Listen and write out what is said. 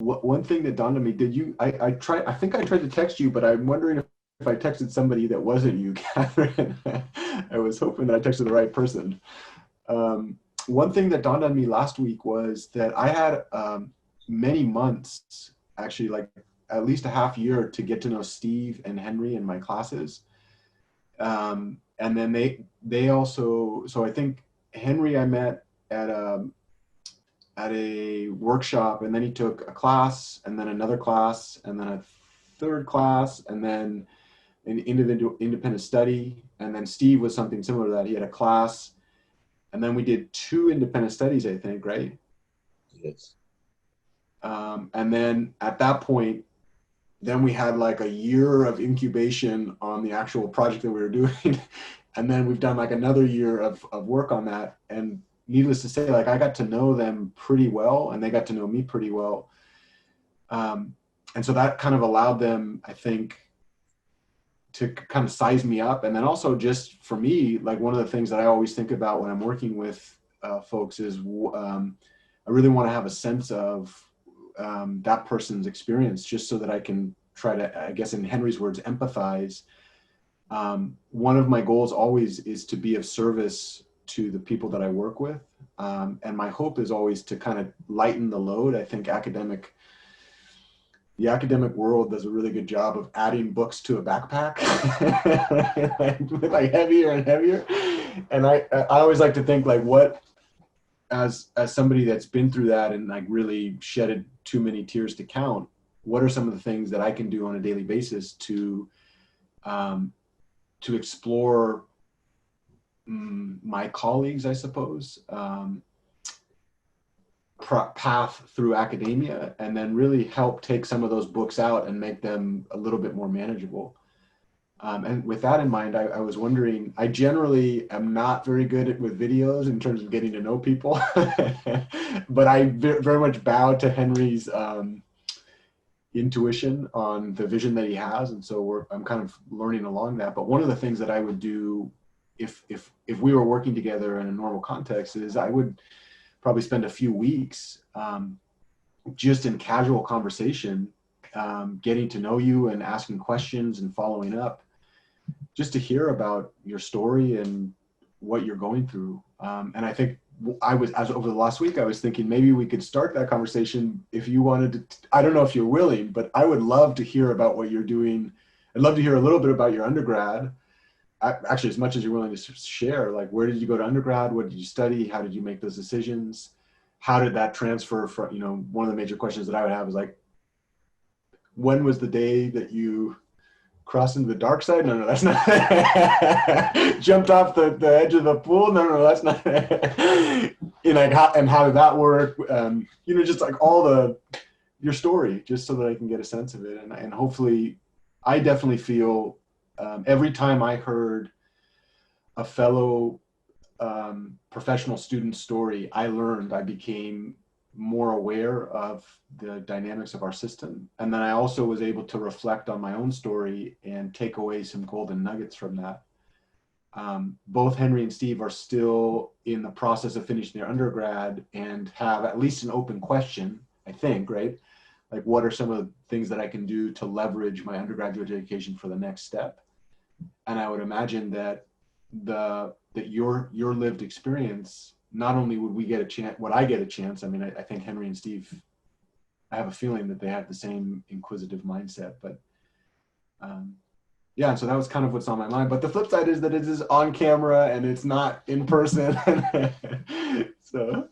One thing that dawned on me, I think I tried to text you, but I'm wondering if I texted somebody that wasn't you, Catherine. I was hoping that I texted the right person. One thing that dawned on me last week was that I had many months, actually like at least a half year, to get to know Steve and Henry in my classes. And then they also, so I think Henry I met at at a workshop, and then he took a class, and then another class, and then a third class, and then an individual independent study. And then Steve was something similar to that. He had a class, and then we did two independent studies, I think, right? Yes. And then at that point, then we had like a year of incubation on the actual project that we were doing. And then we've done like another year of work on that. And needless to say, like I got to know them pretty well, and they got to know me pretty well. And so that kind of allowed them, I think, to kind of size me up. And then also just for me, like one of the things that I always think about when I'm working with folks is I really want to have a sense of that person's experience, just so that I can try to, I guess in Henry's words, empathize. One of my goals always is to be of service to the people that I work with. And my hope is always to kind of lighten the load. I think the academic world does a really good job of adding books to a backpack, like heavier and heavier. And I always like to think like what, as somebody that's been through that and like really shedded too many tears to count, what are some of the things that I can do on a daily basis um, to explore my colleagues, I suppose, path through academia, and then really help take some of those books out and make them a little bit more manageable. And with that in mind, I was wondering, I generally am not very good with videos in terms of getting to know people, but I very much bow to Henry's intuition on the vision that he has. And so I'm kind of learning along that. But one of the things that I would do if we were working together in a normal context is I would probably spend a few weeks just in casual conversation, getting to know you and asking questions and following up, just to hear about your story and what you're going through. And I think as over the last week, I was thinking maybe we could start that conversation if you wanted to. I don't know if you're willing, but I would love to hear about what you're doing. I'd love to hear a little bit about your undergrad. Actually, as much as you're willing to share, like where did you go to undergrad? What did you study? How did you make those decisions? How did that transfer from, one of the major questions that I would have is like, when was the day that you crossed into the dark side? No, that's not. Jumped off the edge of the pool? No, that's not. Like how did that work? Just like your story, just so that I can get a sense of it. And hopefully, I definitely feel every time I heard a fellow professional student story, I became more aware of the dynamics of our system. And then I also was able to reflect on my own story and take away some golden nuggets from that. Both Henry and Steve are still in the process of finishing their undergrad and have at least an open question, I think, right? Like, what are some of the things that I can do to leverage my undergraduate education for the next step? And I would imagine that your lived experience, not only would we get a chance, would I get a chance? I mean, I think Henry and Steve, I have a feeling that they have the same inquisitive mindset, but yeah, so that was kind of what's on my mind. But the flip side is that it is on camera and it's not in person. So